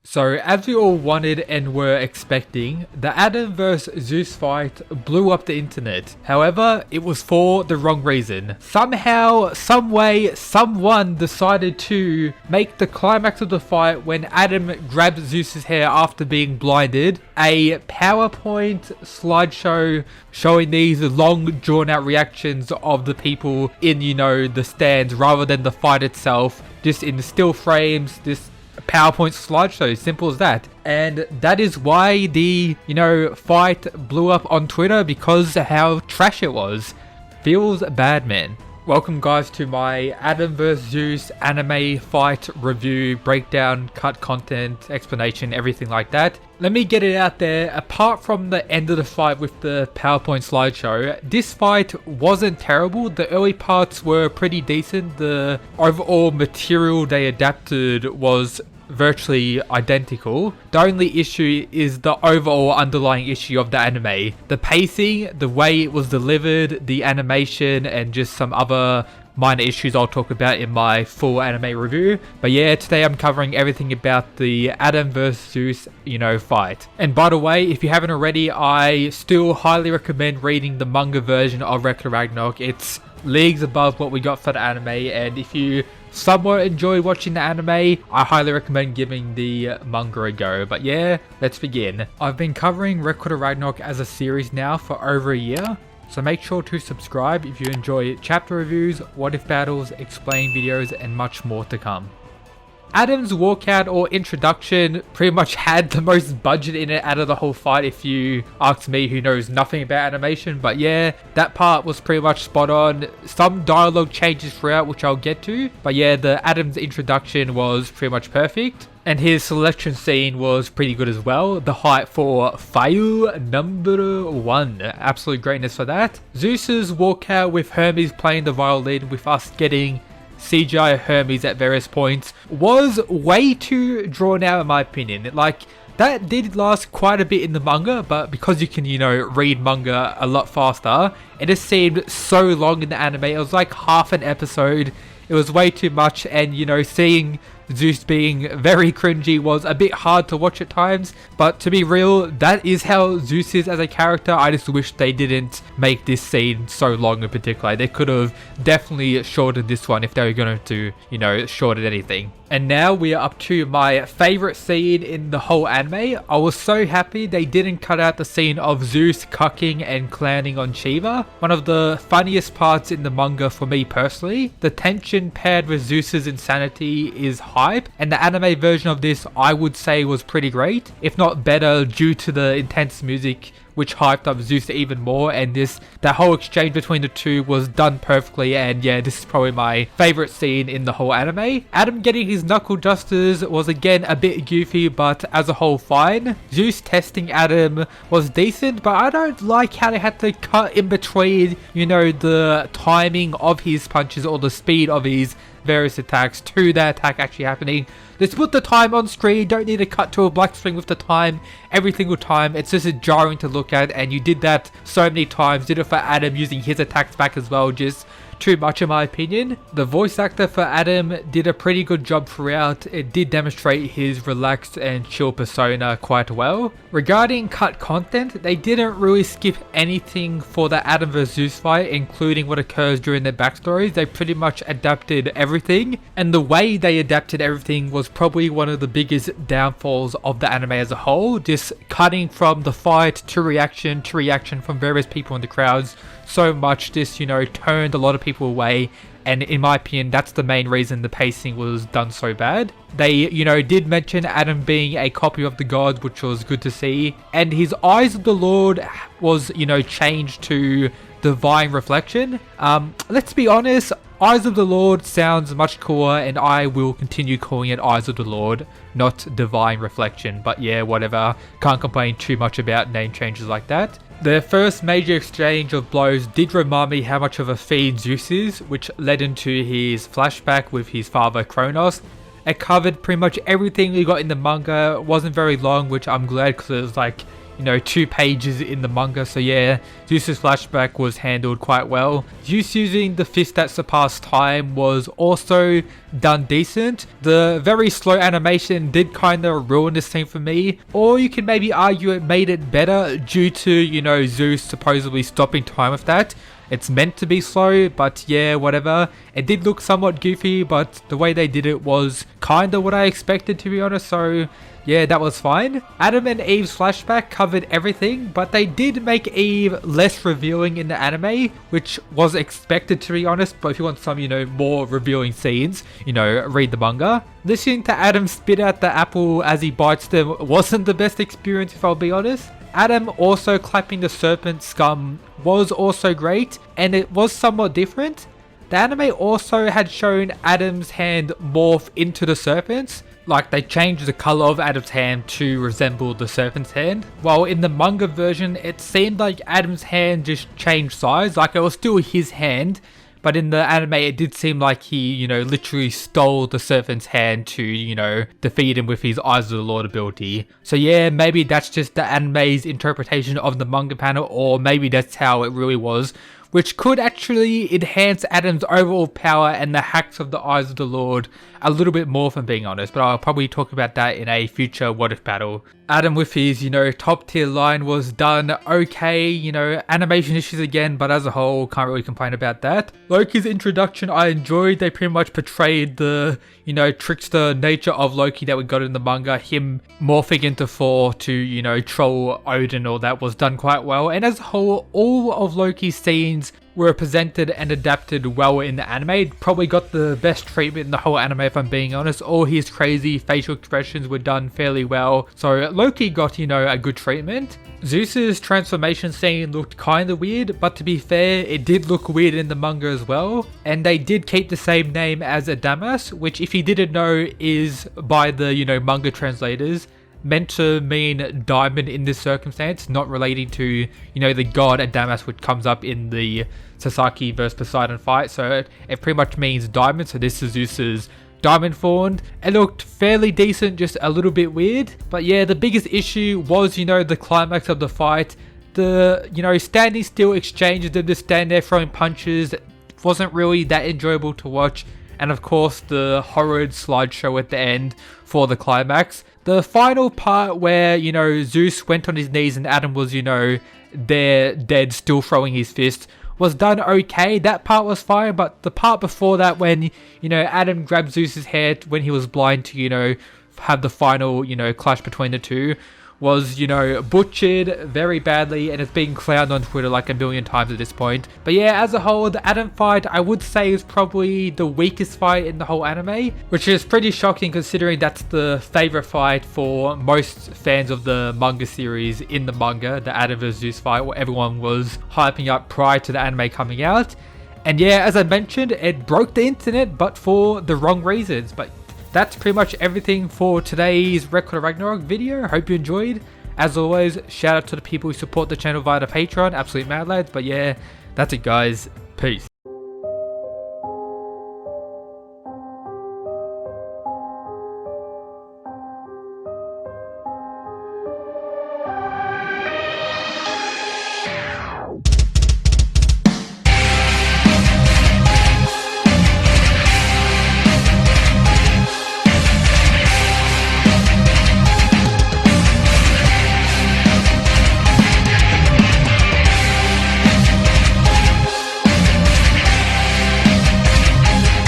So, as we all wanted and were expecting, the Adam vs Zeus fight blew up the internet. However, it was for the wrong reason. Somehow, someway, someone decided to make the climax of the fight when Adam grabbed Zeus's hair after being blinded a PowerPoint slideshow showing these long drawn out reactions of the people in, the stands rather than the fight itself, just in still frames, this PowerPoint slideshow, simple as that. And that is why the, fight blew up on Twitter, because of how trash it was. Feels bad, man. Welcome guys to my Adam vs Zeus anime fight review, breakdown, cut content, explanation, everything like that. Let me get it out there. Apart from the end of the fight with the PowerPoint slideshow, this fight wasn't terrible. The early parts were pretty decent. The overall material they adapted was virtually identical. The only issue is the overall underlying issue of the anime. The pacing, the way it was delivered, the animation, and just some other minor issues I'll talk about in my full anime review. But yeah, today I'm covering everything about the Adam vs Zeus, fight. And by the way, if you haven't already, I still highly recommend reading the manga version of Record of Ragnarok. It's leagues above what we got for the anime, and if you somewhat enjoy watching the anime, I highly recommend giving the manga a go. But yeah, let's begin. I've been covering Record of Ragnarok as a series now for over a year, so make sure to subscribe if you enjoy chapter reviews, what if battles, explain videos, and much more to come. Adam's walkout or introduction pretty much had the most budget in it out of the whole fight, if you ask me, who knows nothing about animation. But yeah, that part was pretty much spot on. Some dialogue changes throughout, which I'll get to. But yeah, the Adam's introduction was pretty much perfect. And his selection scene was pretty good as well. The hype for Fire number 1. Absolute greatness for that. Zeus's walkout with Hermes playing the violin, with us getting CGI Hermes at various points, was way too drawn out in my opinion. That did last quite a bit in the manga, but because you can, read manga a lot faster, it just seemed so long in the anime. It was like half an episode. It was way too much, and seeing Zeus being very cringy was a bit hard to watch at times. But to be real, that is how Zeus is as a character. I just wish they didn't make this scene so long in particular. They could have definitely shortened this one if they were going to, shorten anything. And now we are up to my favorite scene in the whole anime. I was so happy they didn't cut out the scene of Zeus cucking and clowning on Shiva. One of the funniest parts in the manga for me personally. The tension paired with Zeus's insanity is hype, and the anime version of this I would say was pretty great, if not better, due to the intense music which hyped up Zeus even more. And that whole exchange between the two was done perfectly, and yeah, this is probably my favorite scene in the whole anime. Adam getting his knuckle dusters was again a bit goofy, but as a whole fine. Zeus testing Adam was decent, but I don't like how they had to cut in between, the timing of his punches or the speed of his various attacks to that attack actually happening. Just put the time on screen. Don't need to cut to a black screen with the time every single time. It's just jarring to look at, and you did that so many times. Did it for Adam using his attacks back as well. Just too much in my opinion. The voice actor for Adam did a pretty good job throughout. It did demonstrate his relaxed and chill persona quite well. Regarding cut content, they didn't really skip anything for the Adam vs Zeus fight, including what occurs during their backstories. They pretty much adapted everything, and the way they adapted everything was probably one of the biggest downfalls of the anime as a whole. Just cutting from the fight to reaction from various people in the crowds so much, this turned a lot of people away, and in my opinion that's the main reason the pacing was done so bad. They did mention Adam being a copy of the gods, which was good to see, and his eyes of the Lord was changed to divine reflection. Let's be honest, Eyes of the Lord sounds much cooler, and I will continue calling it Eyes of the Lord, not Divine Reflection. But yeah, whatever, can't complain too much about name changes like that. The first major exchange of blows did remind me how much of a fiend Zeus is, which led into his flashback with his father Kronos. It covered pretty much everything we got in the manga. It wasn't very long, which I'm glad, because it was you know, 2 pages in the manga. So yeah, Zeus's flashback was handled quite well. Zeus using the fist that surpassed time was also done decent. The very slow animation did kind of ruin this scene for me, or you can maybe argue it made it better due to, you know, Zeus supposedly stopping time with that. It's meant to be slow, but yeah, whatever. It did look somewhat goofy, but the way they did it was kind of what I expected, to be honest, so yeah, that was fine. Adam and Eve's flashback covered everything, but they did make Eve less revealing in the anime, which was expected, to be honest. But if you want some, you know, more revealing scenes, you know, read the manga. Listening to Adam spit out the apple as he bites them wasn't the best experience, if I'll be honest. Adam also clapping the serpent scum was also great, and it was somewhat different. The anime also had shown Adam's hand morph into the serpent's. Like, they changed the color of Adam's hand to resemble the serpent's hand. While in the manga version, it seemed like Adam's hand just changed size. Like, it was still his hand, but in the anime, it did seem like he, you know, literally stole the serpent's hand to, you know, defeat him with his Eyes of the Lord ability. So yeah, maybe that's just the anime's interpretation of the manga panel, or maybe that's how it really was, which could actually enhance Adam's overall power and the hacks of the Eyes of the Lord a little bit more, if I'm being honest, but I'll probably talk about that in a future What If battle. Adam with his, you know, top tier line was done okay, you know, animation issues again, but as a whole, can't really complain about that. Loki's introduction I enjoyed. They pretty much portrayed the, you know, trickster nature of Loki that we got in the manga, him morphing into Thor to, you know, troll Odin, all that was done quite well, and as a whole, all of Loki's scenes were presented and adapted well in the anime. Probably got the best treatment in the whole anime, if I'm being honest. All his crazy facial expressions were done fairly well, so Loki got, you know, a good treatment. Zeus's transformation scene looked kinda weird, but to be fair, it did look weird in the manga as well, and they did keep the same name as Adamas, which, if you didn't know, is by the, you know, manga translators meant to mean diamond in this circumstance, not relating to, you know, the god Adamas, which comes up in the Sasaki vs Poseidon fight. So it pretty much means diamond, so this is Zeus's diamond form. It looked fairly decent, just a little bit weird. But yeah, the biggest issue was, you know, the climax of the fight. The, you know, standing still exchanges, them just stand there throwing punches, wasn't really that enjoyable to watch. And of course, the horrid slideshow at the end for the climax. The final part where, you know, Zeus went on his knees and Adam was, you know, there dead, still throwing his fist, was done okay. That part was fine, but the part before that when, you know, Adam grabbed Zeus's head when he was blind to, you know, have the final, you know, clash between the two, was, you know, butchered very badly, and it's being clowned on Twitter like a million times at this point. But yeah, as a whole, the Adam fight I would say is probably the weakest fight in the whole anime, which is pretty shocking considering that's the favorite fight for most fans of the manga series in the manga, the Adam vs Zeus fight, what everyone was hyping up prior to the anime coming out. And yeah, as I mentioned, it broke the internet, but for the wrong reasons. But that's pretty much everything for today's Record of Ragnarok video. Hope you enjoyed. As always, shout out to the people who support the channel via the Patreon. Absolute mad lads. But yeah, that's it guys. Peace.